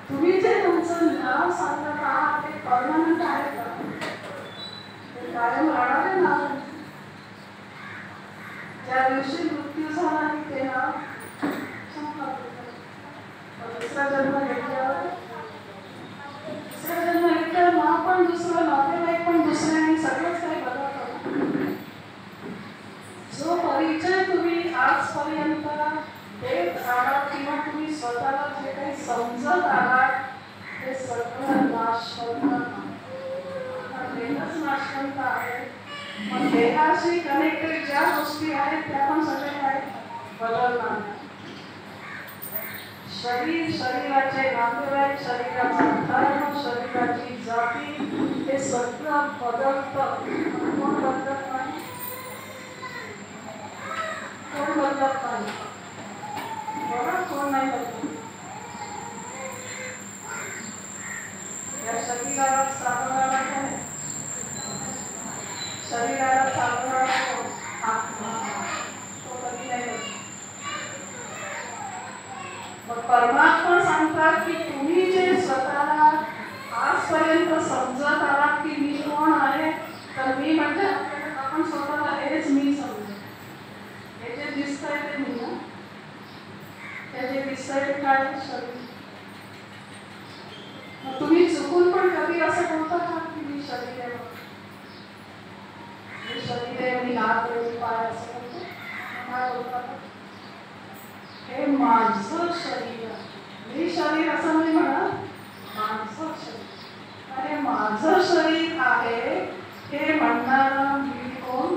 तुम्ही जे तुमचं नाव सांगत आहात ते परमनंट आहे का? ते कायम राहणार आहे नाव? ज्या दिवशी मृत्यू झाला की ते नाव दुसरा जन्म घेतल्यावर नाव पण दुसरं, नातेवाईक पण दुसरे आणि सगळंच काही बदलतं. जो परिचय तुम्ही आजपर्यंत देत आहात किंवा तुम्ही स्वतःला जे काही समजत आहात ते सगळं नाशवंत देहच नाशवंत आहे. मग देहाशी कनेक्टेड ज्या गोष्टी आहेत त्या पण सगळे काय बदलणार. शरीर, शरीराचे नातेवाईक, शरीराचा धर्म, शरीराची जाती हे सगळं बदलतं. कोण बदलत नाही? कोण बदलत नाही? बघा कोण नाही बदलत. या शरीराला चालवणारा काय? शरीराला चालवणारा कोण? आत्मा. तो कधी नाही बदलत. मग परमात्मा सांगतात की तुम्ही जे स्वतःला आजपर्यंत समजत आलात की मी कोण आहे, तर मी म्हणजे आपण स्वतःला हेच मी समजतो. हे जे दिसतंय ते मी ना, हे जे दिसतंय ते काय? शरीर. मग तुम्ही चुकून पण कधी असं बोलता का की मी शरीर आहे, मी शरीर आहे, मी हात आहे, मी पाय असं बोलतो? काय बोलतात? हे माझं शरीर आहे. मी शरीर असं नाही म्हणत, माझं शरीर. अरे माझं शरीर आहे हे म्हणणारा मी कोण?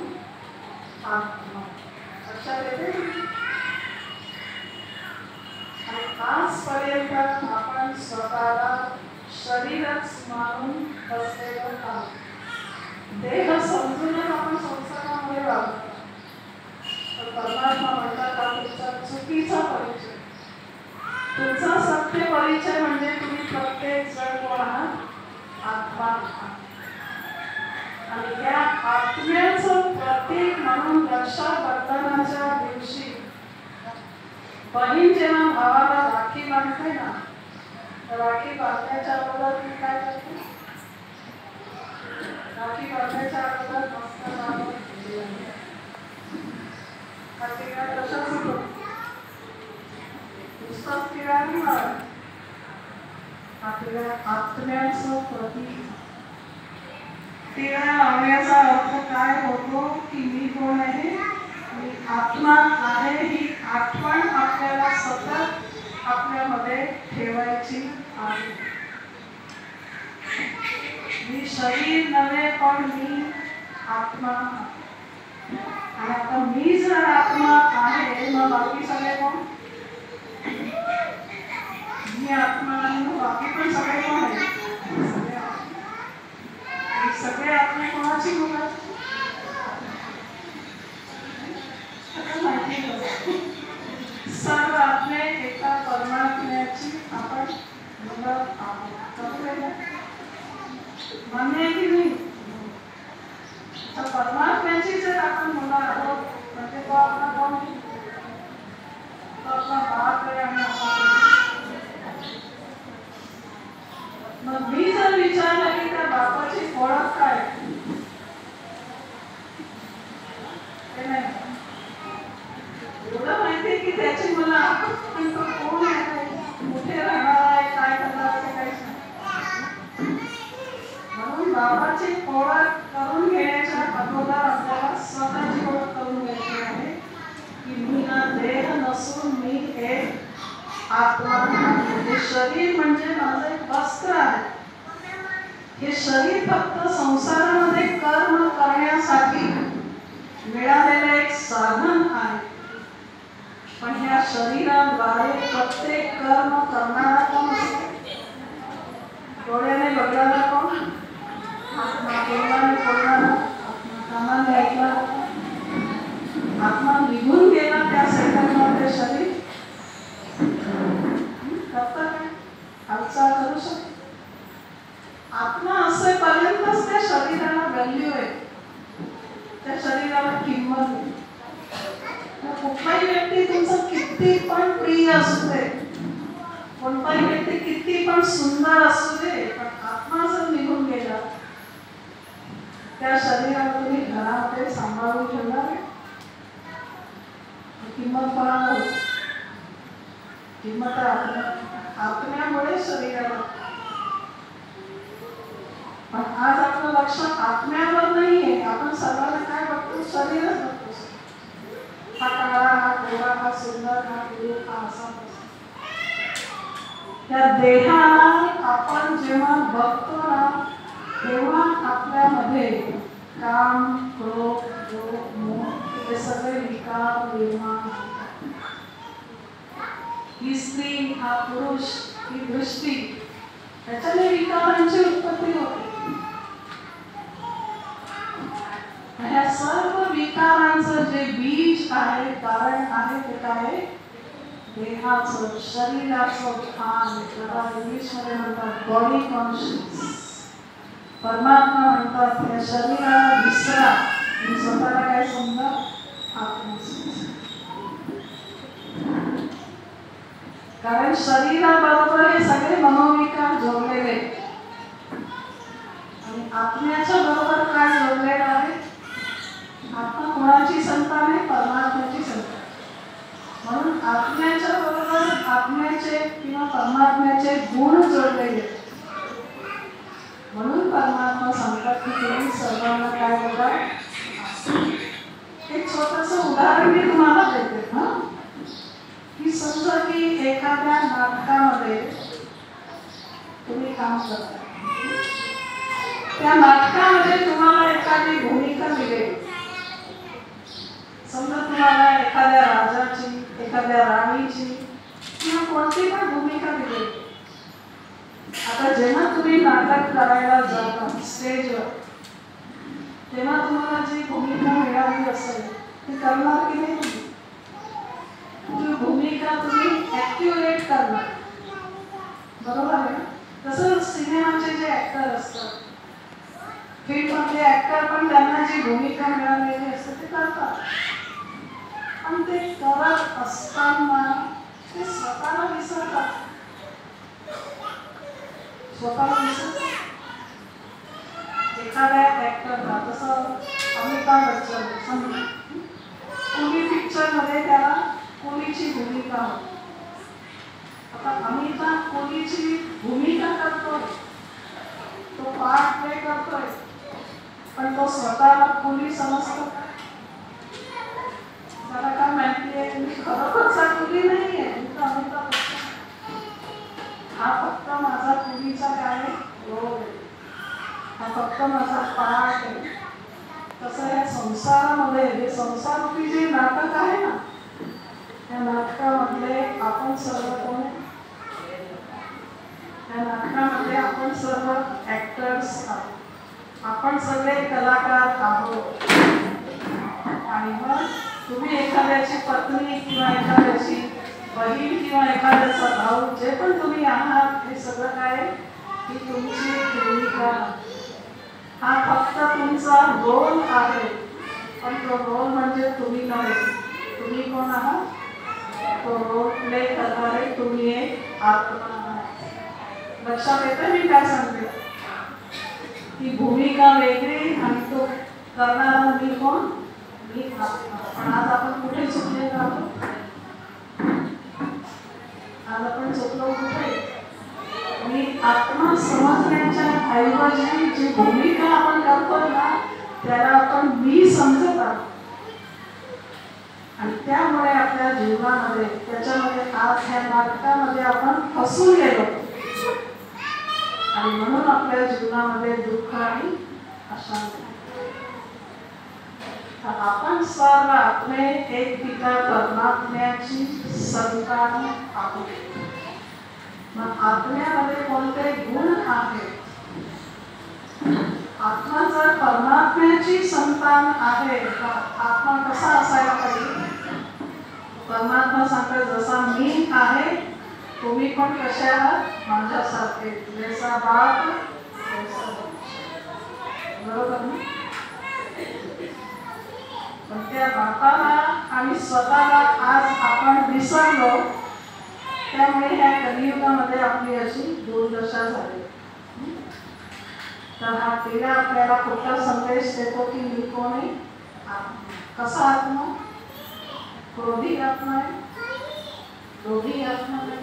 आत्मा. लक्षात येते? आणि आजपर्यंत आपण स्वतःला शरीरच मानून बसलेलो आहोत. देह समजूनच आपण संसारामध्ये राहतो. तर परमात्मा म्हणतात हा तुमचा चुकीचा परिचय. तुमचा सत्य परिचय म्हणजे तुम्ही प्रत्येक जण कोण आहात? आत्मा आहात. आणि त्या आत्म्याचं प्रतीक म्हणून रक्षाबंधनाच्या दिवशी बहीण जेव्हा भावाला राखी बांधते ना, तर राखी बांधण्याच्या अगोदर ती काय करते? राखी बांधण्याच्या अगोदर मस्त नाव हा तिळा कशाच होतो? नुसताच तिळा नाही मारत. हा तिळा आत्म्याचं प्रतीक. तिळा लावण्याचा अर्थ काय होतो की मी कोण आहे? मी आत्मा आहे. ही आठवण आपल्याला सतत आपल्यामध्ये ठेवायची आहे. मी शरीर नव्हे पण मी आत्मा. आणि आता मी जर आत्मा आहे मग बाकी सगळे कोण? मी आत्मा आणि मग बाकी पण सगळे कोण आहे? सगळे आत्मे कोणाची मुलं? सर्व आत्मे एका परमात्म्याची आपण मुलं आहोत. मान्य आहे की नाही? तर परमात्म्याची जर आपण मुलं आहोत म्हणजे तो आपला कोण? तो आपला बाप आहे. आणि मग मी जर विचारलं की त्या बापाची ओळख काय? एवढं माहिती की त्याची मुलं आपण, पण तो कोण आहे, कुठे राहणार आहे, काय करणार आहे, काहीच नाही. म्हणून बाबाची ओळख करून घेण्याच्या अगोदर आपल्याला स्वतःची ओळख करून घ्यायची आहे की मी हा देह नसून मी एक आत्मा आहे. हे शरीर म्हणजे माझं एक वस्त्र आहे. हे शरीर फक्त संसारामध्ये कर्म करण्यासाठी मिळालेलं एक साधन आहे. पण ह्या शरीराद्वारे प्रत्येक कर्म करणारा कोण असतो? डोळ्याने बघणारा कोण? आत्मा. तोंडाने बोलणारा आत्मा. कानाने ऐकणारा आत्मा. निघून गेला त्या सेकंदामध्ये शरीर करता काय? हालचाल करू शकतो. आत्मा असेपर्यंतच त्या शरीराला व्हॅल्यू आहे, त्या शरीराला किंमत आहे. कुठलाही व्यक्ती तुमचं किती पण प्रिय असू दे, कोणताही व्यक्ती किती पण सुंदर असू दे, पण आत्मा जर निघून गेला, त्या शरीराला तुम्ही घरामध्ये सांभाळून ठेवणार आहे? किंमत कोणाला होती? किंमत आत्म्यामुळे शरीराला. पण आज आपलं लक्ष आत्म्यावर नाहीये, आपण सर्वांना काय बघतो? शरीरच बघतो. हा काळा, हा गोरा, हा सुंदर, हा गुरु, हा असा. त्या देहाला आपण जेव्हा बघतो ना, तेव्हा आपल्यामध्ये काम, क्रोध, लोभ, मोह हे सगळे विकार निर्माण होतात. ही स्त्री, हा पुरुष, ही दृष्टी, त्याच्याने विकारांची उत्पत्ती होते. ह्या सर्व विकारांचं जे बीज आहे, कारण आहे, ते काय? देहाचं, शरीराचं भान, ज्याला इंग्लिशमध्ये म्हणतात बॉडी कॉन्शियस. परमात्मा म्हणतात या शरीराला विसरा, मी स्वतःला काय समजा? आत्मा. कारण शरीराबरोबर हे सगळे मनोविकार जोडलेले आणि आत्म्याच्या बरोबर काय जोडलेलं आहे? आत्मा कोणाची संतान आहे? परमात्म्याची संतान. म्हणून आत्म्याच्या बरोबर आत्म्याचे किंवा परमात्म्याचे गुण जोडलेले. म्हणून परमात्मा सांगतात की तुम्ही सर्वांना काय बघा. एक छोटंसं उदाहरण मी तुम्हाला देते. की समजा की एखाद्या नाटकामध्ये तुम्ही काम करता, त्या नाटकामध्ये तुम्हाला एखादी भूमिका दिली. समजा तुम्हाला एखाद्या राजाची, एखाद्या राणीची किंवा कोणती पण भूमिका दिली. आता जेव्हा तुम्ही नाटक करायला जाता स्टेजवर, तेव्हा तुम्हाला जी भूमिका मिळाली असेल ती करणार की नाही? ती भूमिका तुम्ही ॲक्युरेट करणार, बरोबर आहे ना? तसं सिनेमाचे जे ॲक्टर असतात, फिल्ममधले ॲक्टर पण त्यांना जी भूमिका मिळालेली असते ते करतात. पण ते करत असताना ते स्वतःला विसरतात. स्वतःला विसरतात. एखाद्या ॲक्टरला, तसं अमिताभ बच्चन, कुली पिक्चरमध्ये त्याला कुलीची भूमिका होती. आता अमिताभ कुलीची भूमिका करतोय, तो पार्ट प्ले करतोय, पण तो स्वतःला कुली समजतो. मला काय माहिती आहे, मी खरोखरचा कुली नाही आहे, मी तर अमिताभ बच्चन. हा फक्त माझा कुलीचा काय रोल आहे, हा फक्त माझा पार्ट आहे. तसं या संसारामध्ये, हे संसारूपी जे नाटक आहे ना, त्या नाटकामधले आपण सर्व कोण? त्या नाटकामध्ये आपण सर्व ॲक्टर्स आहोत, आपण सगळे कलाकार आहोत. आणि मग तुम्ही एखाद्याची पत्नी किंवा एखाद्याची बहीण किंवा एखाद्याचा भाऊ, जे पण तुम्ही आहात, हे सगळं काय? ही तुमची भूमिका. हा फक्त तुमचा रोल आहे, पण तो रोल म्हणजे तुम्ही नव्हे. तुम्ही कोण आहात? तो रोल प्ले करणारे तुम्ही एक आत्मा आहात. लक्षात येतं मी काय सांगते? ती भूमिका वेगळी आणि तो करणारा मी कोण? मी आत्मा. पण आज आपण कुठे चुकलेलो आहोत? आज आपण चुकलो कुठे? मी आत्मा समजण्याच्या ऐवजी जी भूमिका आपण करतो ना, त्याला आपण मी समजत आहोत. आणि त्यामुळे आपल्या जीवनामध्ये, त्याच्यामध्ये आज ह्या नाटकामध्ये आपण फसून गेलो आणि म्हणून आपल्या जीवनामध्ये दुःख आणि अशांती. आपण सर्व आत्मे एक पिता परमात्म्याची संतान आहोत. मग आत्म्यामध्ये कोणते गुण आहेत? आत्मा जर परमात्म्याची संतान आहे, तर आत्मा कसा असायला पाहिजे? परमात्मा सांगतो जसा मी आहे तुम्ही पण कसे आहात? माझ्यासारखे. जैसा बाप वैसा बच्चा. बरोबर ना? पण त्या बापाला आणि स्वतःला आज आपण विसरलो. त्यामुळे ह्या कलियुगामध्ये तर हा टिळा आपल्याला कुठला संदेश देतो की मी कोण आहे? आत्मा. कसा आत्मा? क्रोधी आत्मा आहे, लोभी आत्मा आहे.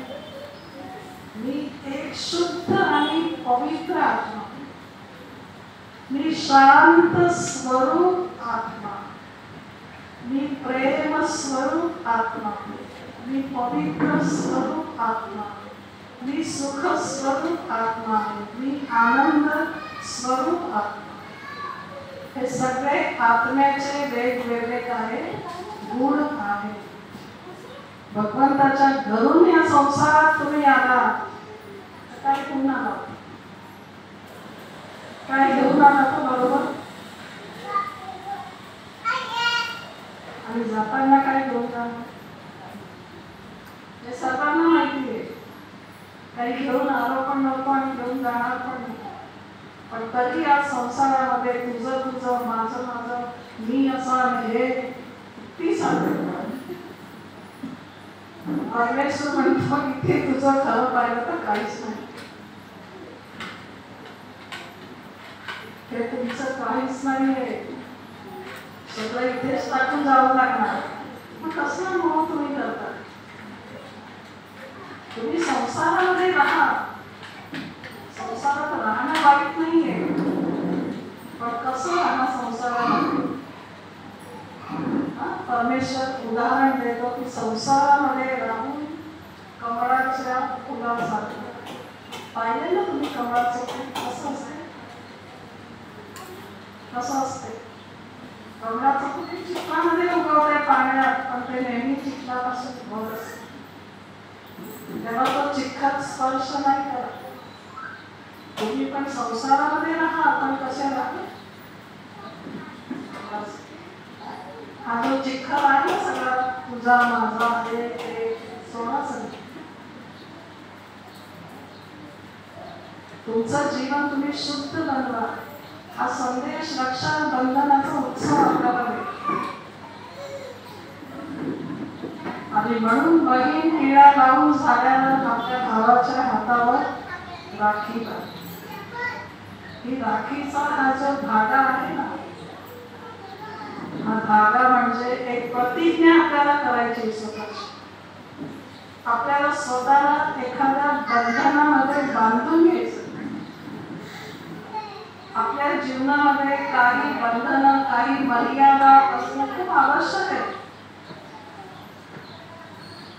मी एक शुद्ध आणि पवित्र आत्मा, मी शांत स्वरूप आत्मा, मी प्रेम स्वरूप आत्मा, मी पवित्र स्वरूप आत्मा, मी सुख स्वरूप आत्मा आहे, मी आनंद स्वरूप आत्मा. हे सगळे आत्म्याचे वेगवेगळे काय गुण आहेत. भगवंताच्या घरून या संसारात तुम्ही आला, काय पुन्हा आला, काय घेऊन आला तो बरोबर, आणि जाताना काय घेऊन जाणार हे सर्वांना माहिती आहे. काही घेऊन आलो पण नको आणि घेऊन जाणार पण नाही. पण तरी या संसारामध्ये तुझं तुझं, माझं माझं, मी असं आणि हे ती सांगते. परमेश्वर म्हणतो इथे तुझं खरं पाहिलं तर काहीच नाही, हे तुमचं काहीच नाहीये, सगळं इथेच टाकून जावं लागणार. मग कसला मोह तुम्ही करता? तुम्ही संसारामध्ये राहा, संसारात राहणं वाईट नाहीये, पण कसं राहा संसारामध्ये? परमेश्वर उदाहरण देतो की संसारामध्ये राहून कमळाच्या फुलासारखं. पाहिले ना तुम्ही कमळाचं फूल कसं असते? कसं असते? कमळाचं फूल चिखलामध्ये उगवते पाण्यात, पण ते नेहमी चिखलापासून उगवत असते. तेव्हा तो चिखल स्पर्श नाही करत. तुम्ही पण संसारामध्ये राहा, पण कसे राहा? हा जो चिखल आहे सगळा तुझा माझा हे सोडाच नाही. तुमचं जीवन तुम्ही शुद्ध बनवा, हा संदेश रक्षाबंधनाचा उत्सव आपल्याला मिळतो. आणि म्हणून बहीण टिळा लावून झाल्यावर आपल्या भावाच्या हातावर राखी बांधते. ही राखीचा हा जो धागा आहे ना, हा धागा म्हणजे एक प्रतिज्ञा आपल्याला करायची स्वतःची. आपल्याला स्वतःला एखाद्या बंधनामध्ये बांधून घ्यायचं. आपल्या जीवनामध्ये काही बंधनं, काही मर्यादा असणं खूप आवश्यक आहे.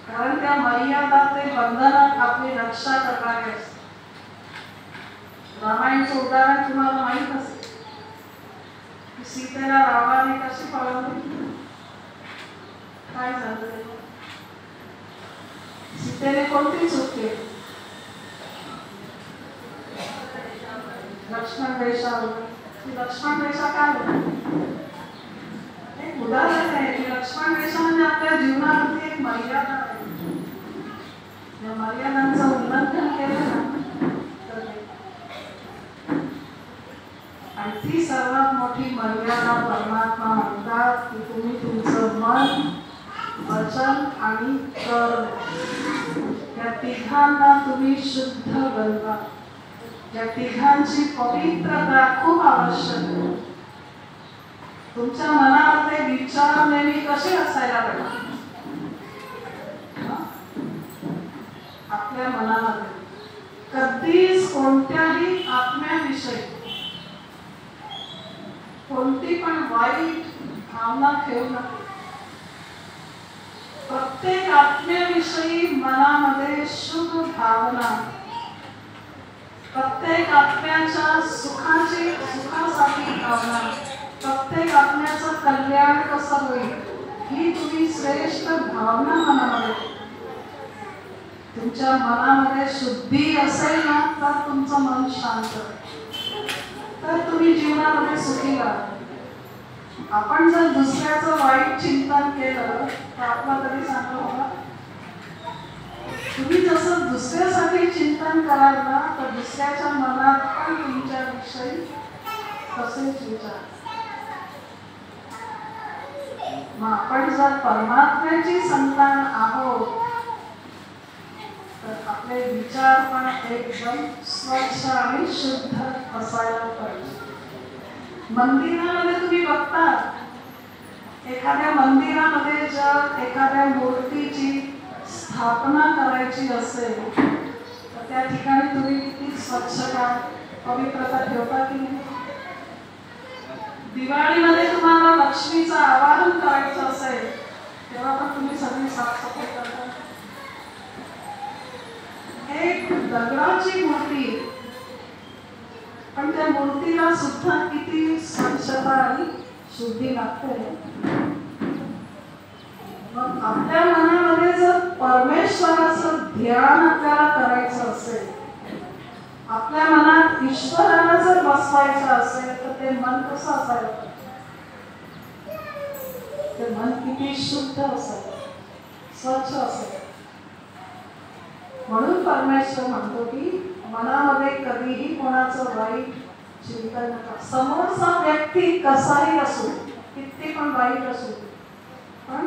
कारण त्या मर्यादा ते बंधनं आपली रक्षा करणारे असतात. रामायणचं उदाहरण तुम्हाला माहित असेल. सीतेला रावणाने कशी पळवली? काय झालं? सीतेने कोणती चूक केली? लक्ष्मण रेषावर. लक्ष्मण रेषा काय होती? एक उदाहरण आहे की लक्ष्मण रेषा म्हणजे आपल्या जीवनामध्ये एक मर्यादा आहे. या मर्यादांचं उल्लंघन केलं ना तर, आणि ती सर्वात मोठी मर्यादा परमात्मा म्हणतात की तुम्ही तुमचं मन, वचन आणि कर्म या तिघांना तुम्ही शुद्ध बनवा. या तिघांची पवित्रता खूप आवश्यक आहे. तुमच्या मनामध्ये विचार नेहमी कसे असायला पाहिजे? आपल्या मनामध्ये कधीच कोणत्याही आत्म्याविषयी कोणती पण वाईट भावना ठेवू नका. प्रत्येक आत्म्याविषयी मनामध्ये शुभ भावना, प्रत्येक आत्म्याच्या सुखासाठी भावना, प्रत्येक आत्म्याचं कल्याण कसं होईल ही तुम्ही श्रेष्ठ भावना मनामध्ये. तुमच्या मनामध्ये शुद्धी असेल ना तर तुमचं मन शांत, तर तुम्ही जीवनामध्ये सुखी राहा. आपण जर दुसऱ्याचं वाईट चिंतन केलं तर आपला तरी चांगलं होणार. तुम्ही जसं दुसऱ्यासाठी चिंतन कराल ना तर दुसऱ्याच्या मनात पण तुमच्याविषयी तसेच विचार. मग आपण जर परमात्म्याची संतान आहोत तर आपले विचार पण एकदम स्वच्छ आणि शुद्ध असायला पाहिजे. मंदिरामध्ये तुम्ही बघता, एखाद्या मंदिरामध्ये जर एखाद्या मूर्तीची स्थापना करायची असेल तर त्या ठिकाणी तुम्ही किती स्वच्छता पवित्रता ठेवता की नाही? दिवाळीमध्ये तुम्हाला लक्ष्मीचं आवाहन करायचं असेल तेव्हा पण तुम्ही सगळी साफसफाई करता. एक दगडाची मूर्ती, पण त्या मूर्तीला सुद्धा किती स्वच्छता आणि शुद्धी लागते. मग आपल्या मनामध्ये जर परमेश्वराचं ध्यान आपल्याला करायचं असेल, आपल्या मनात ईश्वराला जर बसवायचं असेल तर ते मन कसं असायला पाहिजे? ते मन किती शुद्ध असायला, स्वच्छ असायला. म्हणून परमेश्वर म्हणतो की मनामध्ये कधीही कोणाचं वाईट चिंतन नका. समोरचा व्यक्ती कसाही असो, किती पण वाईट असो, पण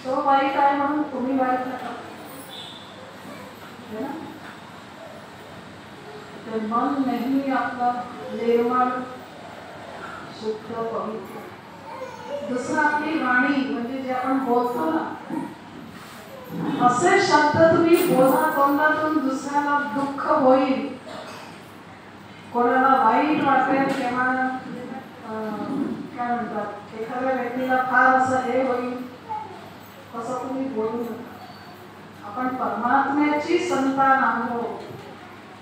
तो वाईट आहे म्हणून तुम्ही वाईट नका. ते मन नेहमी आपलं निर्मळ, शुद्ध, पवित्र. दुसरं आपली वाणी, म्हणजे जे आपण बोलतो ना, असे शब्द तुम्ही बोला तोंडातून दुसऱ्याला दुःख होईल, कोणाला वाईट वाटेल किंवा काय म्हणतात एखाद्या व्यक्तीला फार असं हे होईल, असं तुम्ही बोलू नका. आपण परमात्म्याची संतान आहोत,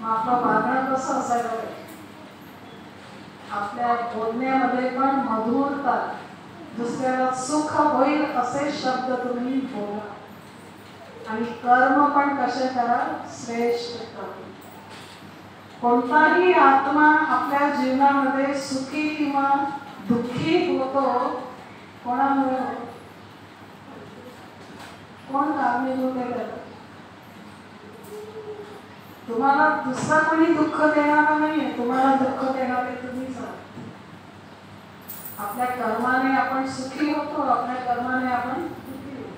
मग आपलं वागणं कसं असायला पाहिजे? आपल्या बोलण्यामध्ये पण मधुरता, दुसऱ्याला सुख होईल असे शब्द तुम्ही बोला. आणि कर्म पण कसे करा? श्रेष्ठ कर्म. कोणताही आत्मा आपल्या जीवनामध्ये सुखी किंवा दुःखी होतो कोणामुळे? कोण कारणीभूत आहे? तुम्हाला दुसरा कोणी दुःख देणारा नाहीये, तुम्हाला दुःख देणारे तुम्हीच आहात. आपल्या कर्माने आपण सुखी होतो, आपल्या कर्माने आपण दुःखी होतो.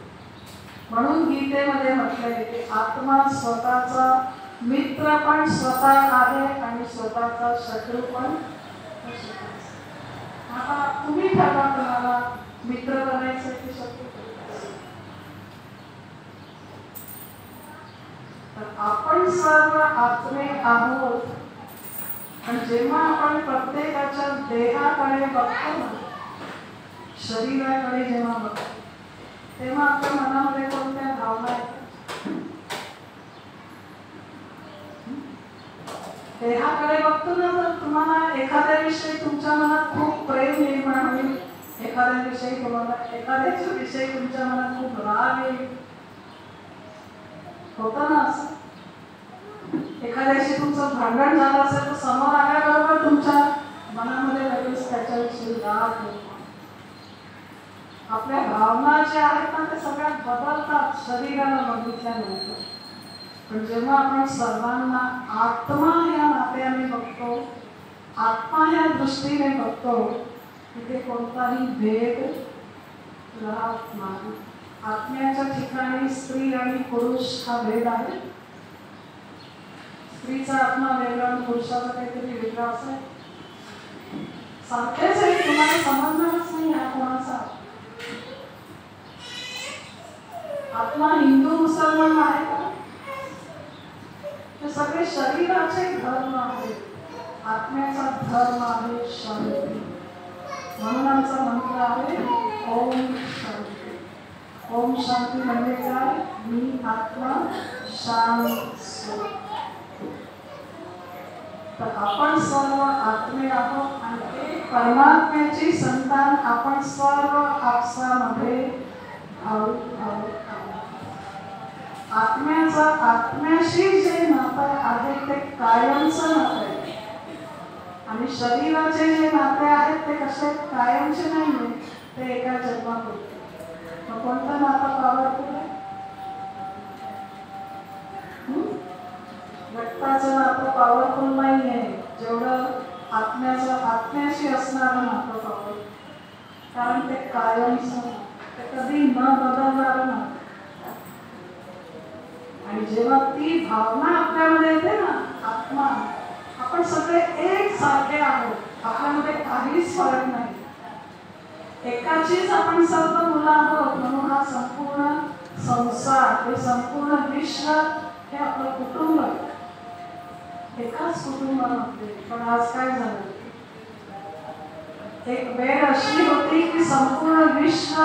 म्हणून गीतेमध्ये म्हटलंय की आत्मा स्वतःचा मित्र पण स्वतः आहे आणि स्वतःचा शत्रू पण. आता तुम्ही ठरवा तुम्हाला मित्र बनायचं की शत्रू बनायचं. तर आपण सर्व आत्मे आहोत. आणि जेव्हा आपण प्रत्येकाच्या देहाकडे बघतो ना, शरीराकडे जेव्हा बघतो, तेव्हा आपल्या मनामध्ये कोणत्या भावना येतात? देहाकडे बघतो ना, तर तुम्हाला एखाद्याविषयी तुमच्या मनात खूप प्रेम निर्माण होईल, एखाद्याविषयी तुम्हाला एखाद्याच्या विषयी तुमच्या मनात खूप राग येईल. होतं ना असं? एखाद्याशी तुमचं भांडण झालं असेल तर समोर आल्याबरोबर तुमच्या मनामध्ये लगेच त्याच्याविषयी राग होतो. आपल्या भावना ज्या आहेत ना, ते सगळ्यात बदलतात शरीराला बघितल्यानंतर. पण जेव्हा आपण सर्वांना आत्मा या नात्याने बघतो, आत्मा या दृष्टीने बघतो, तिथे कोणताही भेद राहत नाही. आत्म्याच्या ठिकाणी स्त्री आणि पुरुष हा भेद आहे. स्त्रीचा आत्मा वेगळा आणि पुरुषाचा काहीतरी वेगळा असेल. सारखेच आहे, तुम्हाला समजणारच नाही हा कोणाचा आत्मा. हिंदू मुसलमान आहे का? ते सगळे शरीराचे धर्म आहेत. आत्म्याचा धर्म आहे शांती. म्हणून आमचा मंत्र आहे ओम शांती. ओम शांती म्हणजे काय? मी आत्मा शांत सो. तर आपण सर्व आत्मे आहोत आणि एक परमात्म्याची संतान आपण सर्व आपसामध्ये आहोत. आत्म्याचं आत्म्याशी जे नातं आहे ते कायमचं नातं आहे. आणि शरीराचे जे नाते आहेत ते कसे कायमचे नाही, ते एका जन्मात होते. मग कोणतं नातं पॉवरफुल आहे? रक्ताचं नातं पॉवरफुल नाही आहे जेवढं आत्म्याशी असणारं नातं पॉवरफुल. कारण ते कायमचं, ते कधी न बदलणारं नातं. आणि जेव्हा ती भावना आपल्यामध्ये येते ना, आत्मा, आपण सगळे एक सारखे आहोत, आपल्यामध्ये काहीच फरक नाही, एकाचीच आपण सर्व मुलं आहोत. म्हणून हा संपूर्ण संसार, हे संपूर्ण विश्व हे आपलं कुटुंब आहे, एकाच कुटुंबामध्ये. पण आज काय झालं, एक वेळ अशी होती की संपूर्ण विश्व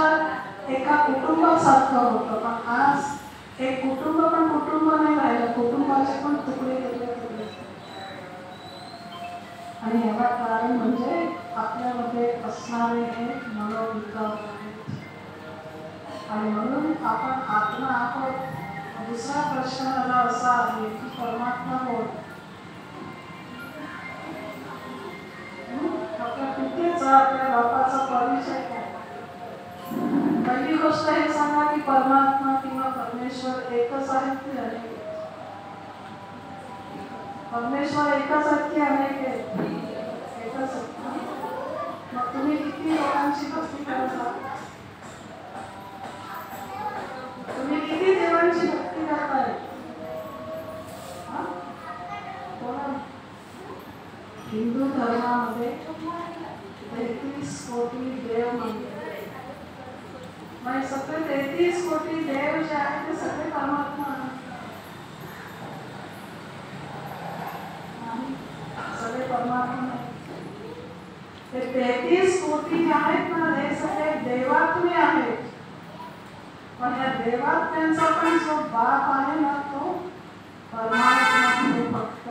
एका कुटुंबासारखं होतं, पण आज एक कुटुंब पण कुटुंब नाही राहिलं, कुटुंबाचे पण तुकडे तुकडे तुकडे. आणि याला कारण म्हणजे आपल्यामध्ये असणारे हे मनोविकार आहेत. आणि म्हणून आपण आत्मा आहोत. दुसरा प्रश्न मला असा आहे की परमात्मा कोण? आपल्या कुठेचा आपल्या बापाचा परिचय काय? पहिली गोष्ट हे सांगा की परमात्मा किंवा परमेश्वर एकच आहेत की अनेक? परमेश्वर एकच आहेत की अनेक आहेत? एकच आहेत. मग तुम्ही किती लोकांची भक्ती करता? तुम्ही किती देवांची भक्ती करताय? हिंदू धर्मामध्ये 33 कोटी देव मानले. म्हणजे सगळे 33 कोटी देव जे आहेत ते सगळे परमात्मा आहेत. सगळे परमात्मा आहेत. ते 33 कोटी आहेत ना, हे सगळे देवात्मे आहेत. पण या देवात्म्यांचा पण जो बाप आहे ना, तो परमात्मा हे फक्त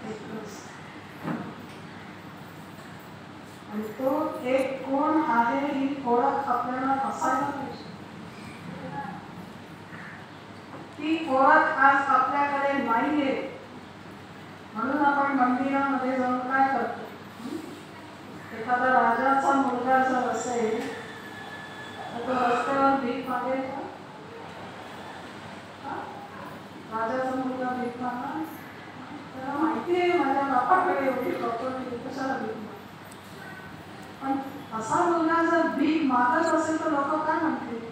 एकच. आणि तो एक कोण आहे ही ओळख आपल्याला असायला पाहिजे. ती ओळख आज आपल्याकडे नाहीये. म्हणून आपण मंदिरामध्ये जाऊन काय करतो, एखादा राजाचा मुलगा जर असेल तर तो रस्त्यावर भीक मागेल का? राजाचा मुलगा भीक मागणार? त्याला माहिती आहे माझ्या बापाकडे एवढी प्रॉपर्टी, कशाला भीक मागणार? पण असा मुलगा जर भीक मागत असेल तर लोक काय म्हणतील,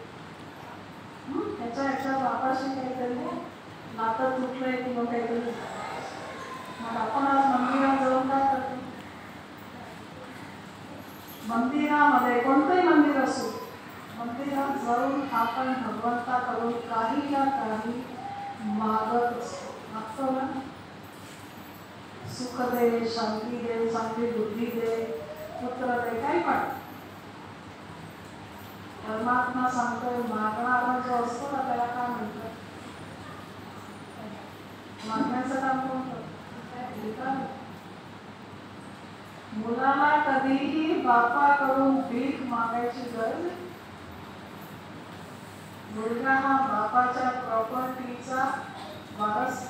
त्याच्या बापाशी काहीतरी नातं तुटलंय किंवा काहीतरी. मग आपण आज मंदिरात जाऊन काय करतो? मंदिरामध्ये, कोणतंही मंदिर असो, मंदिरात जाऊन आपण भगवंताकडून काही ना काही मागत असतो. मागतो ना, सुख दे, शांती दे, चांगली बुद्धी दे, पुत्र दे, काही पण. परमात्मा सांगतोय, मागणारा जो असतो ना त्याला काय म्हणतात? मागण्याचं काम कोण करतो? मुलाला कधीही बापाकडून भीक मागायची गरज नाही. मुलगा हा बापाच्या प्रॉपर्टीचा वारस.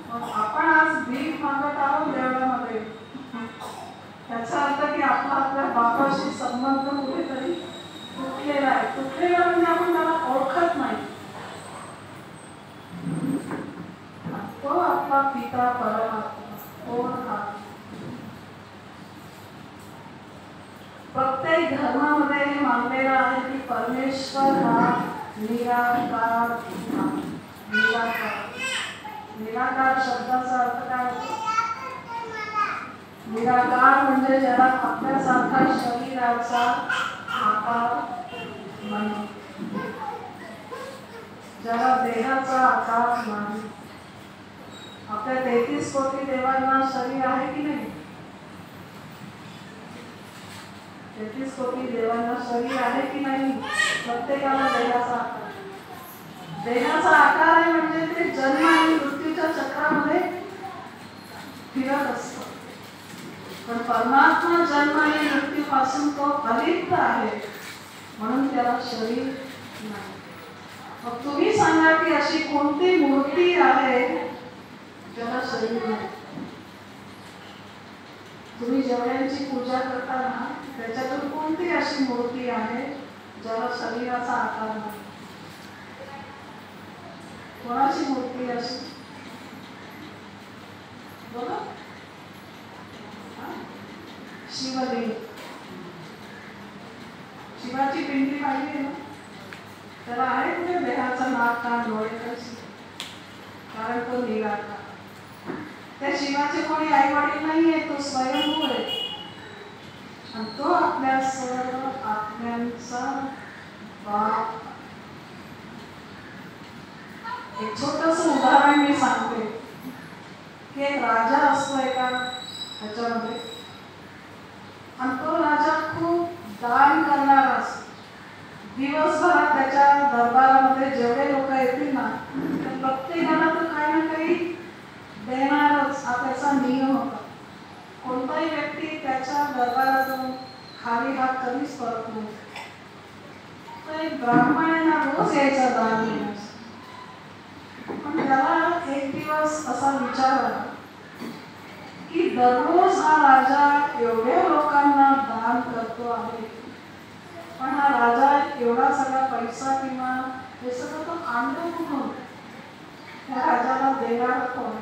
मग आपण आज भीक मागत आहोत देवळामध्ये, त्याचा अर्थ की आपल्या बापाशी संबंध कुठेतरी तुटलेला आहे. तुटलेला म्हणजे आपण त्याला ओळखत नाही. तो आपला पिता परमात्मा कोण हा? प्रत्येक धर्मामध्ये हे मानलेलं आहे की परमेश्वर हा निराकार. निराकार, निराकार शब्दाचा अर्थ काय होतो? निराकार म्हणजे ज्याला आपल्यासारखा शरीराचा आकार नाही, ज्याला देहाचा आकार नाही. आपल्या 33 कोटी देवांना शरीर आहे की नाही? 33 कोटी देवांना शरीर आहे की नाही? प्रत्येकाला देहाचा आकार. देहाचा आकार आहे म्हणजे ते जन्म आणि मृत्यूच्या चक्रामध्ये फिरत असतं. पण परमात्मा जन्म आणि मृत्यूपासून तो अलिप्त आहे, म्हणून त्याला शरीर नाही. मग तुम्ही सांगा की अशी कोणती मूर्ती आहे ज्याला शरीर नाही? तुम्ही जेवढ्यांची पूजा करता ना, त्याच्यातून कोणती अशी मूर्ती आहे ज्याला शरीराचा आकार नाही? कोणाची मूर्ती अशी? बोला. शिवलिंग. शिवाची पिंडी पाहिली ना, त्याला आहे कुठे देहाचा नाक कान डोळे कशी, कारण तो निराकार. त्या शिवाचे कोणी आई वडील नाहीये, तो स्वयंभू आहे आणि तो आपल्या सर्व आत्म्यांचा बाप. एक छोटस उदाहरण मी सांगते की एक राजा असतो एका ह्याच्यामध्ये आणि तो राजा खूप दान करणारा असतो. दिवसभरात त्याच्या दरबारामध्ये जेवढे लोक येतील ना तर प्रत्येकाला तो काही ना काही देणारच, हा त्याचा नियम होता. कोणताही व्यक्ती त्याच्या दरबारातून खाली हात कधीच परत नाही. तर एक ब्राह्मणांना रोज यायचा दान देण्यास. पण त्याला एक दिवस असा विचार आला की दररोज हा राजा एवढ्या लोकांना दान करतो आहे, पण हा राजा एवढा सगळा पैसा किंवा हे सगळं तो आणतो कुठून, त्या राजाला देणार कोण.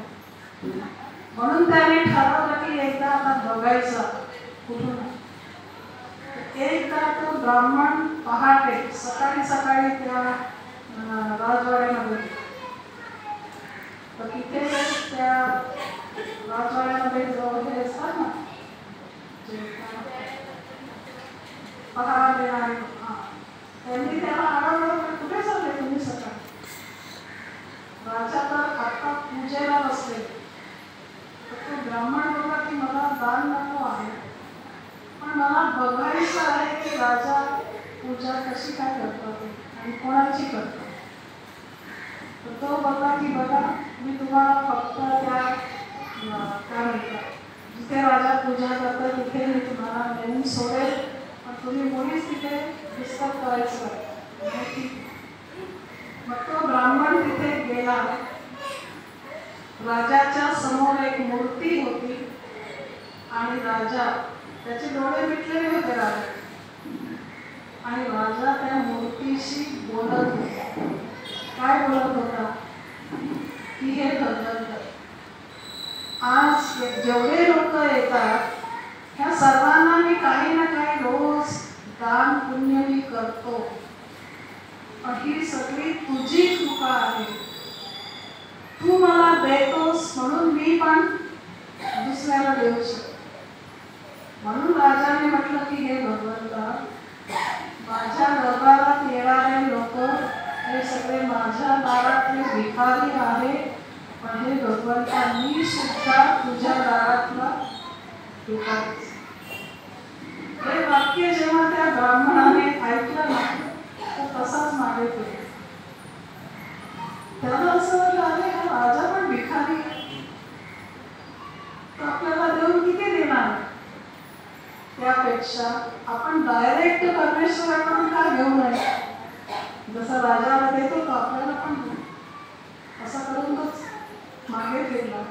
म्हणून त्याने ठरवलं की एकदा आता बघायचा कुठून. एकदा तो ब्राह्मण पहाटे सकाळी सकाळी त्या राजवाड्यामध्ये, तर तिथे त्या राजवाड्यामध्ये हे असतात ना पहारा देणारे, त्यांनी त्याला अडवलं, कुठे चालले तुम्ही सकाळी. राजा तर आता पूजेला बसले. तर तो ब्राह्मण बोलला की मला दान नको आहे, पण मला बघायचं आहे की राजा पूजा कशी काय करतात आणि कोणाची करतात. तर तो बोलला की बघा मी तुम्हाला फक्त त्या काय म्हणतात जिथे राजा पूजा करतात तिथे मी तुम्हाला नेऊन सोडेल, पण तुम्ही मुळीच तिथे डिस्टर्ब करायचं आहे. मग तो ब्राह्मण तिथे गेला. राजाच्या समोर एक मूर्ती होती आणि राजा, त्याचे डोळे मिटलेले होते राजा, आणि राजा त्या मूर्तीशी बोलत होता. काय बोलत होता की हे भगवंत, आज जेवढे लोक येतात ह्या सर्वांना मी काही ना काही रोज दान पुण्य मी करतो, पण ही सगळी तुझी कृपा आहे. तू मला देतोस म्हणून मी पण दुसऱ्याला देऊ शकतो. म्हणून राजाने म्हटलं की हे भगवंता, माझ्या दरबारात येणारे लोक हे सगळे माझ्या दारातले भिकारी आहेत, पण हे भगवंता मी सुद्धा तुझ्या दारातला भिकारी. हे वाक्य जेव्हा त्या ब्राह्मणाने ऐकलं ना तर तसाच मागे पडला. त्याला असं वाटलं अरे हा राजा पण भिकारी आहे, तर आपल्याला देऊन किती देणार. त्यापेक्षा आपण डायरेक्ट परमेश्वराकडून का घेऊ नये, जसं राजाला देतो तो आपल्याला पण देऊ. असं करून तोच मागे फिरला.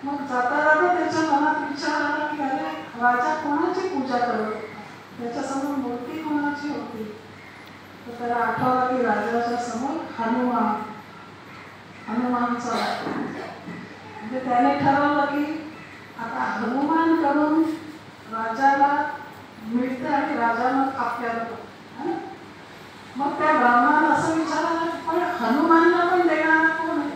मग जाता जाता त्याच्या मनात विचार आला की अरे राजा कोणाची पूजा करत, त्याच्यासमोर मूर्ती कोणाची होती. तर त्याला आठवलं की राजाच्या समोर हनुमानचा. म्हणजे त्याने ठरवलं की आता हनुमान करून राजाला मिळतं आणि राजाला आपल्याला. मग त्या ब्राह्मणाला असं विचारलं पण हनुमानला पण देणारा कोण आहे,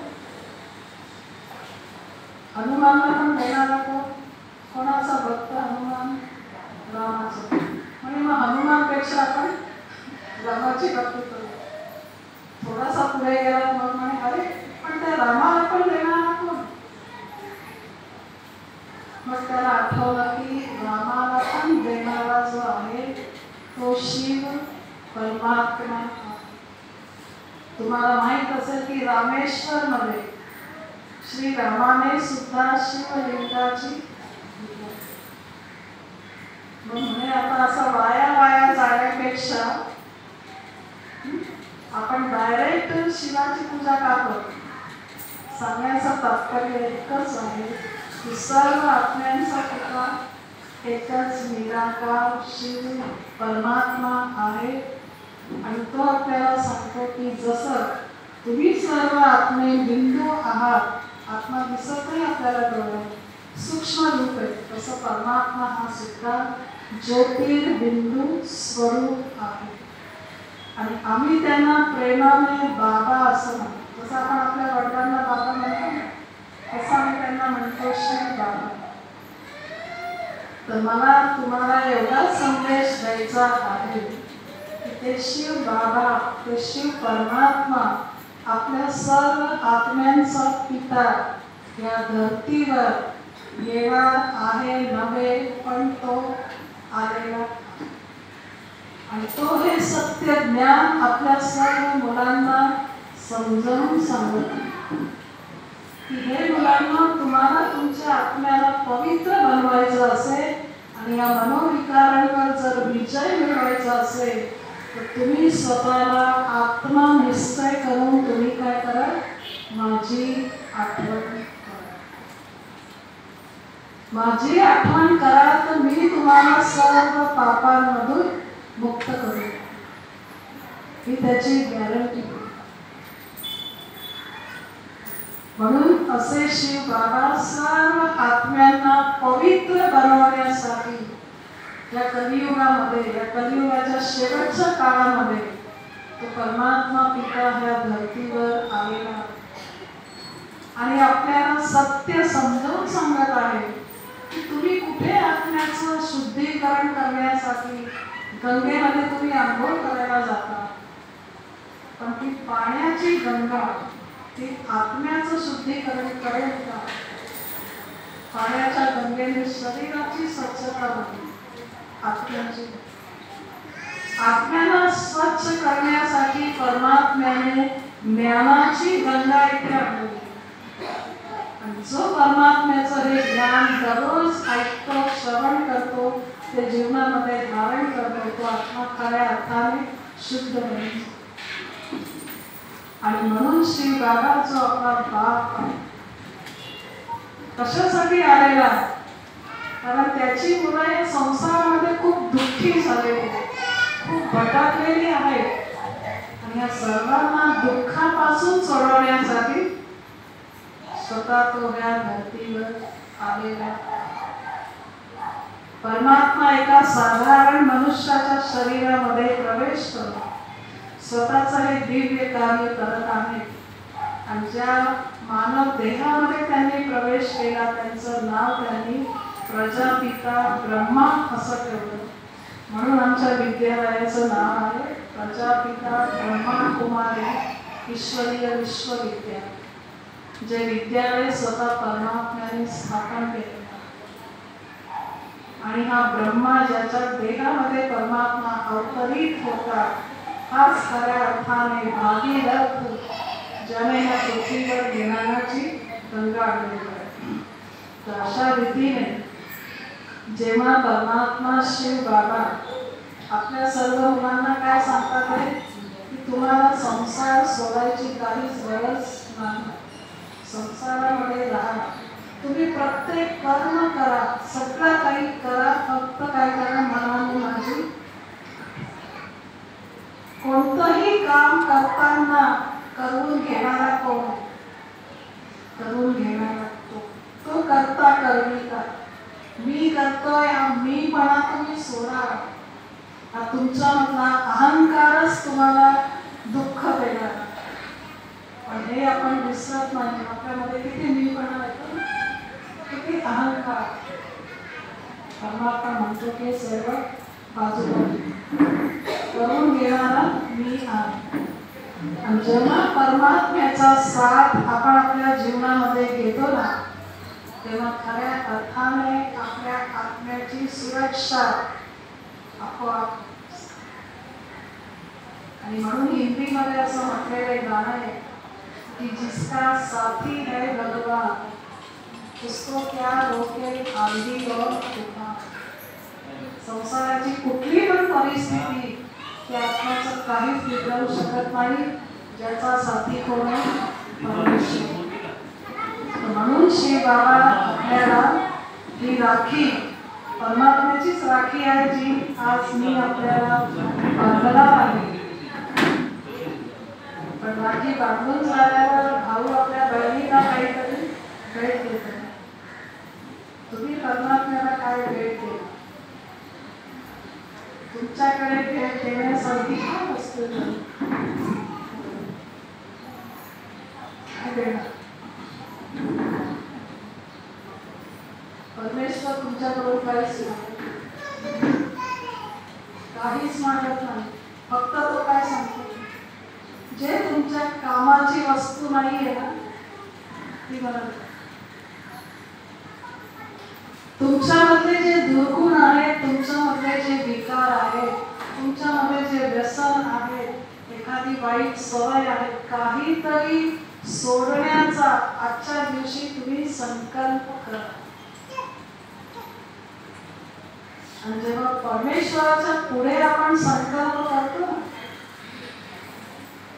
हनुमानला पण देणारा कोण, कोणाचा भक्त हनुमान, रामाचा. म्हणजे मग हनुमानपेक्षा आपण रामाची भक्ती करू. थोडासा पुढे गेला मग म्हणे अरे पण त्या रामाला पण देणारा कोण. मग त्याला आठवलं की रामाला पण देणारा जो आहे तो शिव परमात्मा. तुम्हाला माहित असेल की रामेश्वर मध्ये श्री रामाने सुद्धा शिवलिंगाची म्हणे आता असं वाया जाण्यापेक्षा आपण डायरेक्ट शिवाची पूजा का करतो. सांगण्याचं तात्पर्य एकच आहे की सर्व आत्म्यांचा पिता एकच निराकार शिव परमात्मा आहे. आणि तो आपल्याला सांगतो की जसं तुम्ही सर्व आत्मे बिंदू आहात, आत्मा दिसत नाही आपल्याला डोळ्यात, सूक्ष्म रूप आहे, तसं परमात्मा हा सुद्धा ज्योतिर्बिंदू स्वरूप आहे. आणि आम्ही त्यांना प्रेमाने बाबा असं म्हणतो. जसं आपण आपल्या वडिलांना बाबा म्हणतो ना, तसं आम्ही त्यांना म्हणतो श्री बाबा. तर मला तुम्हाला एवढा संदेश द्यायचा आहे की ते शिव बाबा, ते शिव परमात्मा आपल्या सर्व आत्म्यांचा पिता या धरतीवर येणार आहे नव्हे, पण तो आलेला. आणि तो हे सत्य ज्ञान आपल्या सर्व मुलांना समजावून सांगत की हे मुलांना, तुम्हाला तुमच्या आत्म्याला पवित्र बनवायचं असेल आणि या मनोविकारांवर जर विजय मिळवायचा असेल तर तुम्ही स्वतःला आत्मनिश्चय करून तुम्ही काय करा, माझी आठवण करा. माझी आठवण करा तर मी तुम्हाला सर्व पापांमधून मुक्त करेन. ही त्याची गॅरंटी. म्हणून असे शिव बाबा सर्व आत्म्यांना पवित्र बनवण्यासाठी या कलियुगामध्ये, या कलियुगाच्या शेवटच्या काळामध्ये तो परमात्मा पिता ह्या धरतीवर आलेला आणि आपल्याला सत्य समजावून सांगत आहे की तुम्ही कुठे आत्म्याचं शुद्धीकरण करण्यासाठी गंगेमध्ये तुम्ही आंघोळ करायला जाता, पण ती पाण्याची गंगा ती आत्म्याचं शुद्धीकरण करेल का? पाण्याच्या गंगेने शरीराची स्वच्छता होते, आत्म्याची. आत्म्याला स्वच्छ करण्यासाठी परमात्म्याने ज्ञानाची गंगा इथे आणली. आणि जो परमात्म्याचं हे ज्ञान दररोज ऐकतो, श्रवण करतो, ते जीवनामध्ये धारण करतो, तो आत्मा खऱ्या अर्थाने शुद्ध बनेल. आणि म्हणून श्री बाबा जो आपला बाप आहे, कशासाठी आलेला? कारण त्याची मुलं या संसारामध्ये खूप दुःखी झालेली, खूप भटकलेली आहेत आणि या सर्वांना दुःखापासून सोडवण्यासाठी स्वतः तो या धरतीवर आलेला. परमात्मा एका साधारण मनुष्याच्या शरीरामध्ये प्रवेश करतो, स्वतःचं हे दिव्य कार्य करत आहे. आणि ज्या मानव देहामध्ये त्यांनी प्रवेश केला त्यांचं नाव त्यांनी प्रजापिता ब्रह्मा असं ठेवलं. म्हणून आमच्या विद्यालयाचं नाव आहे प्रजापिता ब्रह्मा कुमारी ईश्वरीय विश्वविद्यालय, जे विद्यालय स्वतः परमात्म्याने स्थापन केले. आणि हा ब्रह्मा ज्याच्या देहामध्ये परमात्मा अवतरित होता, हाच खऱ्या अर्थाने भागीरथ, ज्याने ह्या पृथ्वीवर ज्ञानाची गंगा आणली आहे. तर अशा रीतीने जेव्हा परमात्मा शिव बाबा आपल्या सर्व मुलांना काय सांगतात आहे की तुम्हाला संसार सोडायची काहीच गरज नाही, संसारामध्ये राहा, तुम्ही प्रत्येक कर्म करा, सगळं काही करा, फक्त काय करा, मनाने माझी. कोणतंही काम करताना करून घेणारा कोण? करून घेणारा तो करता करविता. मी करतोय हा मीपणा तुम्ही सोडा. हा तुमच्यामधला अहंकारच तुम्हाला दुःख देणार. पण हे आपण विसरत नाही. आपल्यामध्ये किती मीपणा येतो, किती अहंकार. परमात्मा म्हणतो की सर्व बाजूला करून घेणारा मी आहे. आणि जेव्हा परमात्म्याचा साथ आपण आपल्या जीवनामध्ये घेतो ना, तेव्हा खऱ्या अर्थाने आपल्या आत्म्याची सुरक्षा आपोआप. आणि म्हणून हिंदीमध्ये असं म्हटलेलं गाणं आहे की जिसका साथी है भगवान उसको क्या रोके आंधी और तूफान. संसाराची कुठली पण परिस्थिती त्या आत्म्याचं काहीच बिघडवू शकत नाही, ज्याचा साथी कोण आहे? परमेश्वर. म्हणून श्री बाबा आपल्याला ही राखी परमात्म्याचीच राखी आहे, जी आज मी आपल्याला बांधणार आहे. पण राखी बांधून झाल्यावर भाऊ आपल्या बहिणीला काहीतरी भेट देतो. तुम्ही परमात्म्याला काय भेट देता? तुमच्याकडे भेट देण्यासाठी काय वस्तू परमेश्वर तुमच्याकडून काहीच मागत नाही. फक्त तो काय सांगतो, जे तुमच्या कामाची वस्तू नाही आहे ना ती मला द्या. तुमच्यामधले जे दुर्गुण आहेत, तुमच्यामधले जे विकार आहेत, तुमच्यामध्ये जे व्यसन आहे, एखादी वाईट सवय आहे, काहीतरी सोडण्याचा आजच्या दिवशी तुम्ही संकल्प करा. आणि जेव्हा परमेश्वराच्या पुढे आपण संकल्प करतो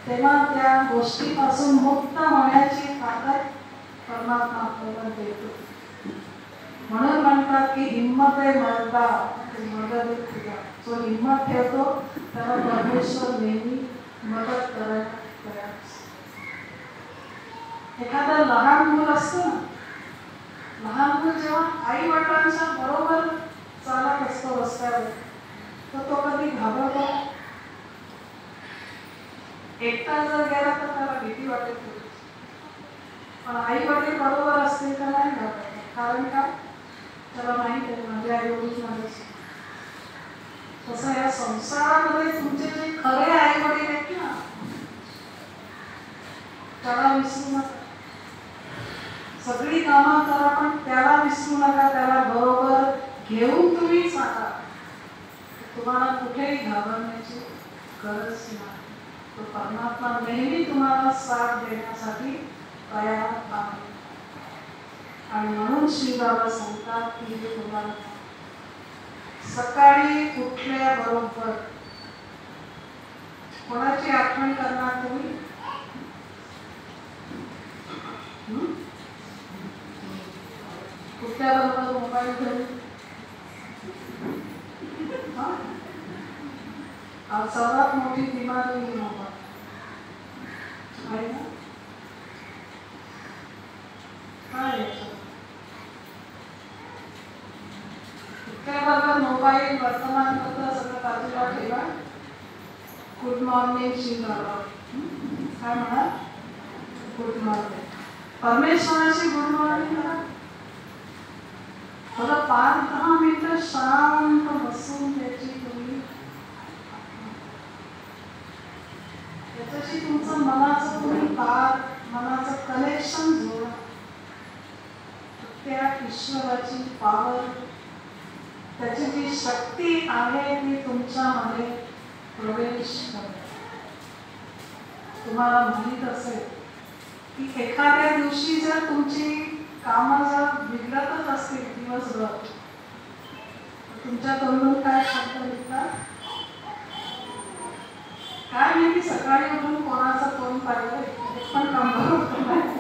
तेव्हा त्या गोष्टीपासून मुक्त होण्याची ताकद परमात्मा आपल्याला देतो. म्हणून म्हणतात की हिम्मते मर्दा मदत तुला. जो हिम्मत ठेवतो त्याला परमेश्वर नेहमी मदत करायला तयार असतो. एखादं लहान मूल असतं ना, लहान मूल जेव्हा आई वडिलांच्या बरोबर चालत असतो रस्त्यावर, तर तो कधी घाबरतो? एकटा जर गेला तर त्याला भीती वाटत. पण आई वडील बरोबर असतील तर नाही घाबरत. कारण का? त्याला माहिती आहे माझ्या आई वडील माझ्याशी. तसं या संसारामध्ये तुमचे जे खरे आई वडील आहेत ना, त्याला विसरू नका. सगळी कामं करा पण त्याला विसरू नका. त्याला बरोबर घेऊन तुम्ही चाला. तुम्हाला कुठेही घाबरण्याची गरज नाही. तो परमात्मा नेहमी तुम्हाला साथ देण्यासाठी तयार आहे. आणि म्हणून श्री बाबा सांगतात की हे तुम्हाला सकाळी उठल्याबरोबर कोणाची आठवण करणार तुम्ही? उठल्याबरोबर मोबाईल घेऊन आज सर्वात मोठी बिमारी मोबाईल आहे ना. काय त्याबरोबर मोबाईल वर्तमानपत्र सगळं बाजूला ठेवा. Good morning Shri Baba. काय म्हणा? Good morning. परमेश्वराची गुड मॉर्निंग करा. थोडं 5-10 मिनिटं शांत बसून त्याची तुम्ही त्याच्याशी तुमचं मनाचं तुम्ही तार, मनाचं कनेक्शन जोडा. त्या ईश्वराची पावर, त्याची जी शक्ती आहे ती तुमच्यामध्ये प्रवेश करते. तुम्हाला माहित असेल की एखाद्या दिवशी जर तुमची कामं जर बिघडतच असतील दिवसभर, तुमच्या तोंडून काय शब्द निघतात? काय माहिती सकाळी उठून कोणाचं तोंड पाहिलं पण काम बरोबर.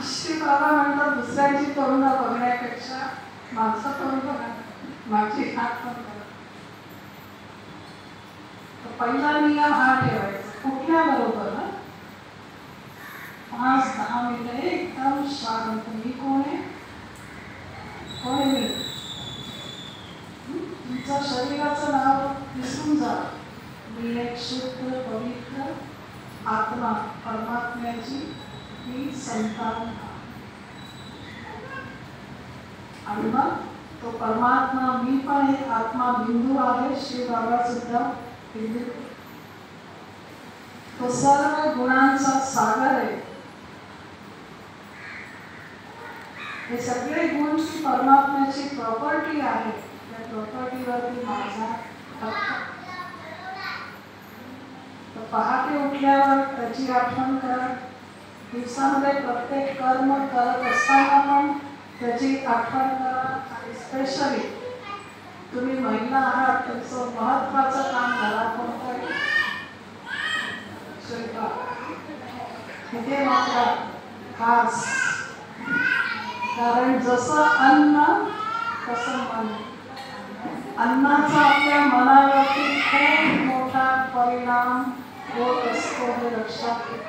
श्री बाबा म्हणतात दुसऱ्याची तोंड बघण्यापेक्षा माझं तोंड बघा, माझी हात पण बघा. पहिला नियम हा ठेवायचा. कुठल्याबरोबर 5-10 मिनिटं एकदम शांत. मी कोण आहे? कोण आहे मी? तुमचं शरीराचं नाव विसरून जा. मी एक शुद्ध पवित्र आत्मा, परमात्म्याची मी संतान. आणि मग तो परमात्मा, मी पण एक आत्मा बिंदू आहे. श्री बाबा सुद्धा बिंदू. तो सर्व गुणांचा सागर आहे. हे सगळे गुण ही परमात्म्याची प्रॉपर्टी आहे. त्या प्रॉपर्टीवरती माझा हक्क. तर पहाटे उठल्यावर त्याची आठवण करा. दिवसामध्ये प्रत्येक कर्म करत असताना पण त्याची आठवण करा. आणि स्पेशली तुम्ही महिला आहात, तुमचं महत्वाचं काम घरात कोणतं आहे? स्वयंपाक. तिथे मात्र खास. कारण जसं अन्न तसं मन. अन्नाचा आपल्या मनावरती खूप मोठा परिणाम होत असतो हे लक्षात घ्या.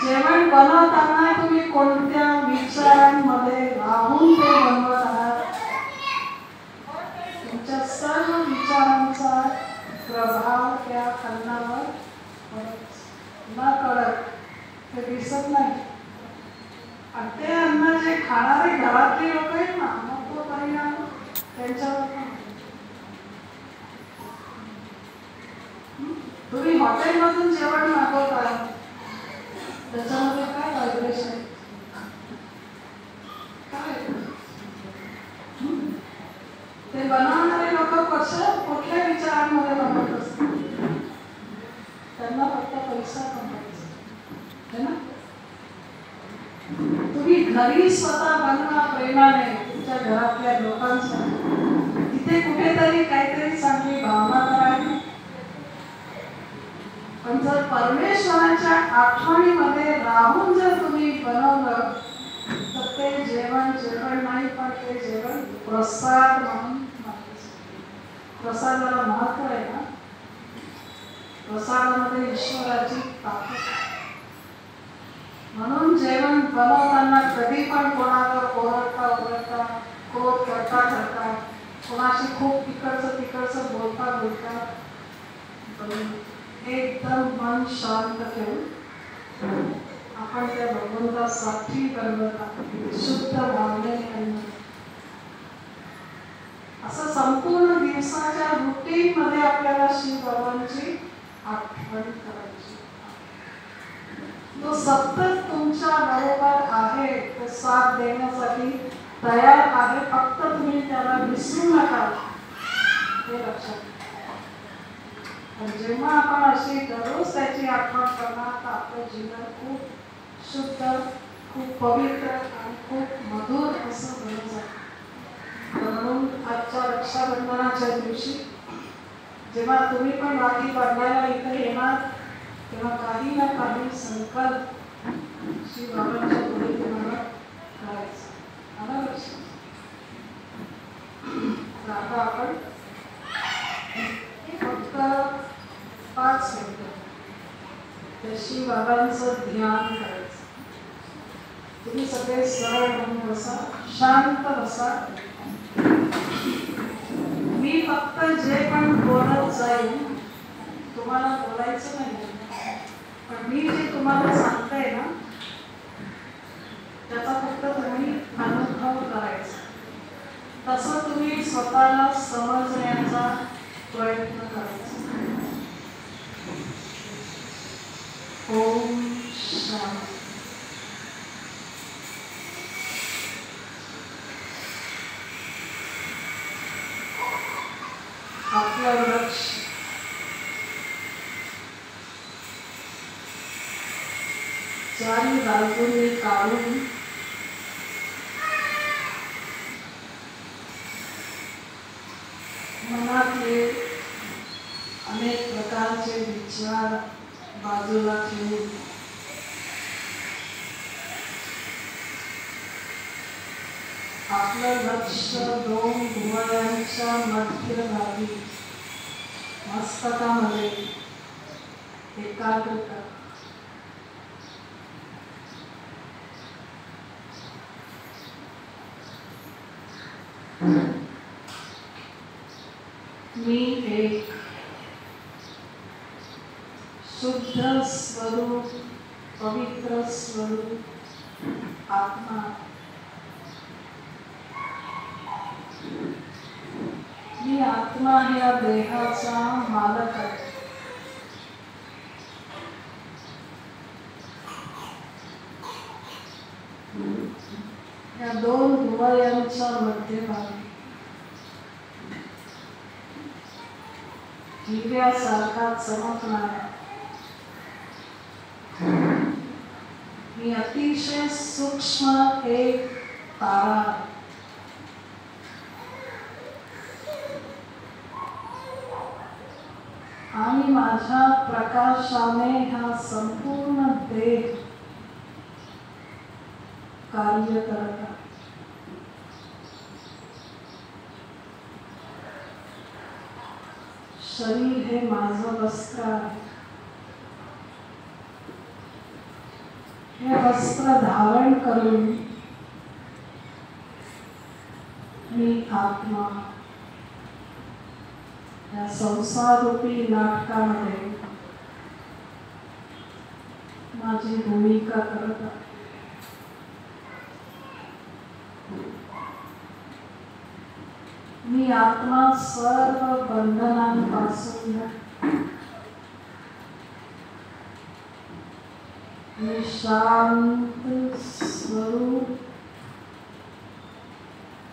जेवण बनवताना तुम्ही कोणत्या विचारांमध्ये राहून ते बनवत आहात, तुमच्या सर्व विचारांचा प्रभाव त्या अन्नावर पडतो. ते दिसत नाही. आणि ते अन्न जे खाणारे घरातले लोक आहेत ना, मग तो परिणाम त्यांच्यावर पण. तुम्ही हॉटेलमधून जेवण मागवता, त्याच्यामध्ये काय व्हायब्रेशन काय? ते बनवणारे लोक कुठल्या विचारांमध्ये बनवत असतात? त्यांना फक्त पैसा कमवायचा है ना. तुम्ही घरी स्वतः बनवा प्रेमाने तुमच्या घरातल्या लोकांसाठी, तिथे कुठेतरी काहीतरी चांगली भावना करावी. पण जर परमेश्वराच्या आठवणीमध्ये राहून जर तुम्ही बनवलं तर ते जेवण नाही, पण ते जेवण प्रसाद म्हणून. प्रसादाला महत्व आहे ना. प्रसादामध्ये ईश्वराची ताकद. म्हणून जेवण बनवताना कधी पण कोणावर ओरडता क्रोध करता कोणाशी खूप तिकडचं बोलता एकदम मन शांत ठेवून आपण त्या भगवंतासाठी बनवता शुद्ध भावनेने. असं संपूर्ण दिवसाच्या रुटीन मध्ये आपल्याला श्री बाबांची आठवण करायची. तो सतत तुमच्या बरोबर आहे, तो साथ देण्यासाठी तयार आहे. फक्त तुम्ही त्याला विसरू नका, हे लक्षात. जेव्हा आपण अशी दररोज त्याची आठवण करणार तर आपलं जीवन खूप शुद्ध, खूप पवित्र आणि खूप मधुर असं बनत जातं. म्हणून आजच्या रक्षाबंधनाच्या दिवशी जेव्हा तुम्ही पण राखी बांधायला इथे येणार तेव्हा काही ना काही संकल्प श्री बाबांच्या पुढे तुम्हाला करायचा. आला लक्षात. आता आपण फक्त 5 मिनिटं त्या श्री बाबांचं ध्यान करायचं. तुम्ही सगळे सरळ होऊन बसा, शांत बसा. मी फक्त जे पण बोलत जाईल तुम्हाला बोलायचं नाही, पण मी जे तुम्हाला सांगते ना त्याचा फक्त तुम्ही अनुभव करायचा. तसं तुम्ही स्वतःला समजण्याचा प्रयत्न करायचा. ओम शांती. आपलं लक्ष चारी बाजूने काढून मनातले अनेक प्रकारचे विचार बाजूला ठेवून आपलं लक्ष 2 भुवयांच्या मध्यभागी मस्तकामध्ये एकाग्र करा. मी एक शुद्ध स्वरूप, पवित्र स्वरूप आत्मा. मी आत्मा या देहाचा मालक आहे. या 2 भुवयांच्या मध्यभागी हिऱ्यासारखा चमकणारा मी अतिशय सूक्ष्म एक तारा. आणि माझ्या प्रकाशाने हा संपूर्ण देह कार्य करत आहे. शरीर हे माझं वस्त्र आहे. हे वस्त्र धारण करून मी आत्मा या संसार रूपी नाटकामध्ये माझी भूमिका करत आहे. मी आत्मा सर्व बंधनांपासून मी शांत स्वरूप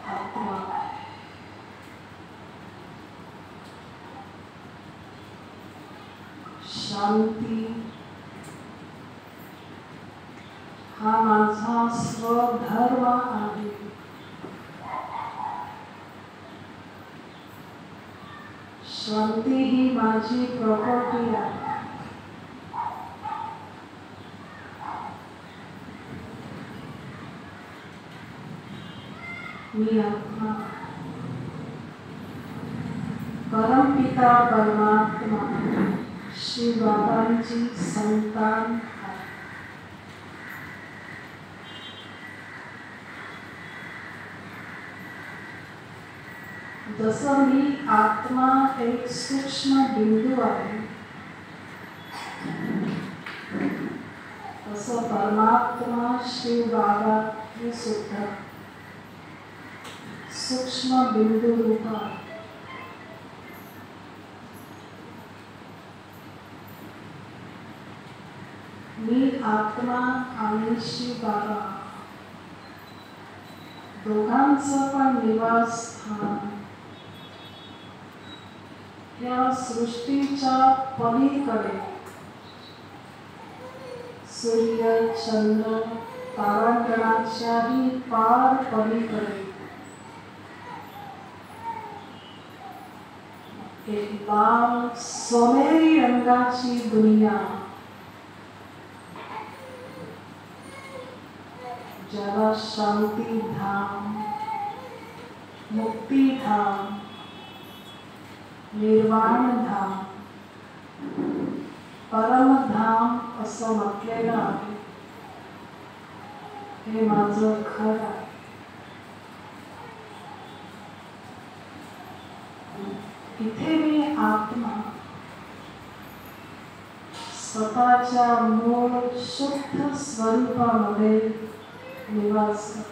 आत्मा. शांती हा माझा स्वधर्म आहे. शांती ही माझी प्रॉपर्टी आहे. मी आत्मा परमपिता परमात्मा श्री बाबांची संतान आहे. जसं मी आत्मा एक सूक्ष्म बिंदू आहे, तसं परमात्मा श्री बाबा हे सुद्धा सूक्ष्म बिंदू रूप आहे. मी आत्मा आणि श्री बाबा दोघांचं पण निवासस्थान या सृष्टीच्या पलीकडे, सूर्य चंद्र तारागणाच्याही पार पलीकडे एक लाल सोनेरी रंगाची दुनिया, ज्याला शांती धाम, मुक्ती धाम, निर्वाण धाम, परमधाम असं म्हटलेलं आहे. हे माझं घर आहे. इथे मी आत्मा स्वतःच्या मूळ शुद्ध स्वरूपामध्ये निवास करतो.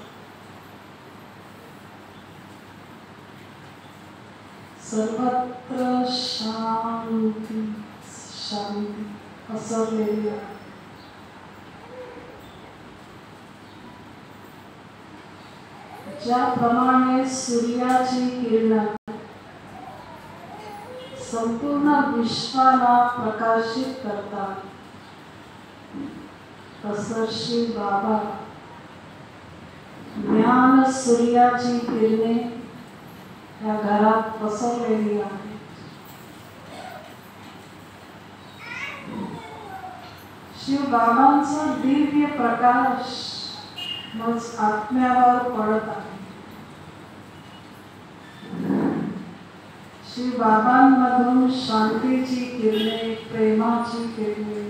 सर्वत्र शांती शांती पसरलेली आहे. ज्याप्रमाणे सूर्याची किरण संपूर्ण विश्वाला प्रकाशित करतात, तसं श्री बाबा ज्ञान सूर्याची किरणे या घरात पसरलेली आहे. शिव बाबांचा दिव्य प्रकाश मज आत्म्यावर पडत आहे. श्री बाबांमधून शांतीची किरणे, प्रेमाची किरणे,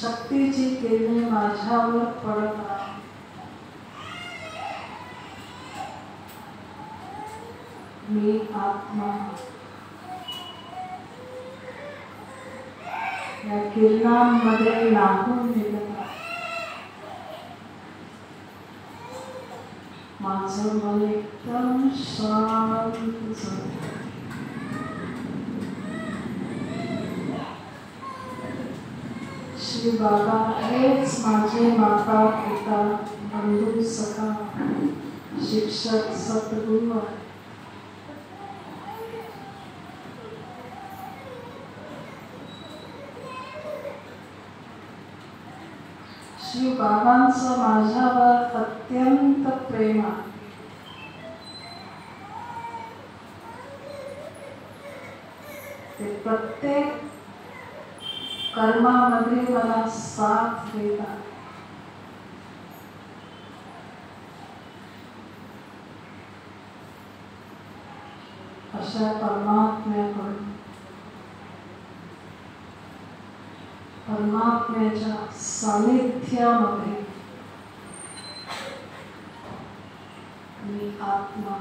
शक्तीची किरणे माझ्यावर पडत आहे. मी आत्मा या किरणांमध्ये लागून गेलेला आहे. माझं मन एकदम शांत झालं. श्री बाबा हेच माझे माता पिता बंधू सखा शिक्षक सद्गुरू आहे. श्री बाबांचं माझ्यावर अत्यंत प्रेम आहे. ते प्रत्येक कर्मामध्ये मला साथ देतात. अशा परमात्म्याकडून परमात्म्याच्या सानिध्यामध्ये मी आत्मा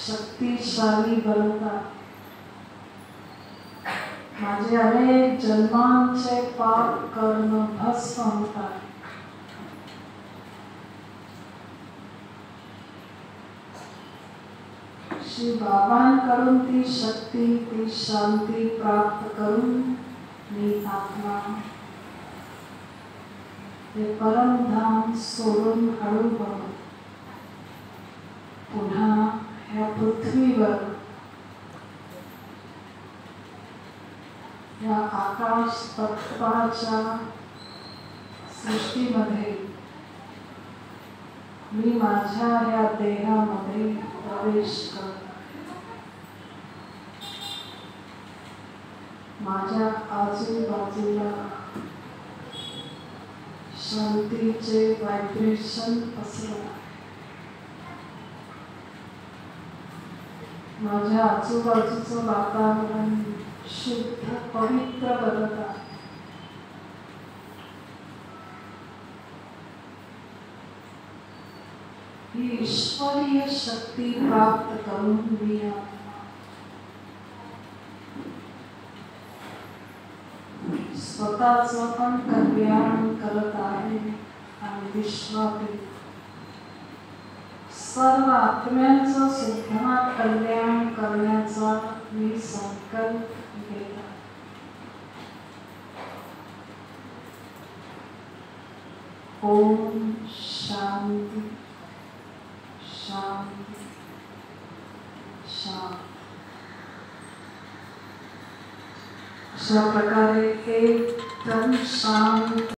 शक्तिशाली बनता माझे अनेक जन्मांचे पाप कर्म भस्म होतात. श्री बाबांकडून ती शक्ती, ती शांती प्राप्त करून मी आत्मा हे परमधाम सोडून हळूहळू पुन्हा ह्या पृथ्वीवर या आकाश तत्वाच्या सृष्टीमध्ये मी माझ्या या देहामध्ये प्रवेश करतो. माझ्या आजूबाजूला शांतीचे व्हायब्रेशन पसरत. माझ्या आजूबाजूचं वातावरण शुद्ध पवित्र बनत आहे. ही ईश्वरीय शक्ती प्राप्त करून मी स्वतःचं पण कल्याण करत आहे आणि विश्वातील सर्व आत्म्यांचं सुद्धा कल्याण करण्याचा मी संकल्प घेतो. ओम शांती शांती शांती. अशा प्रकारे एकदम शांत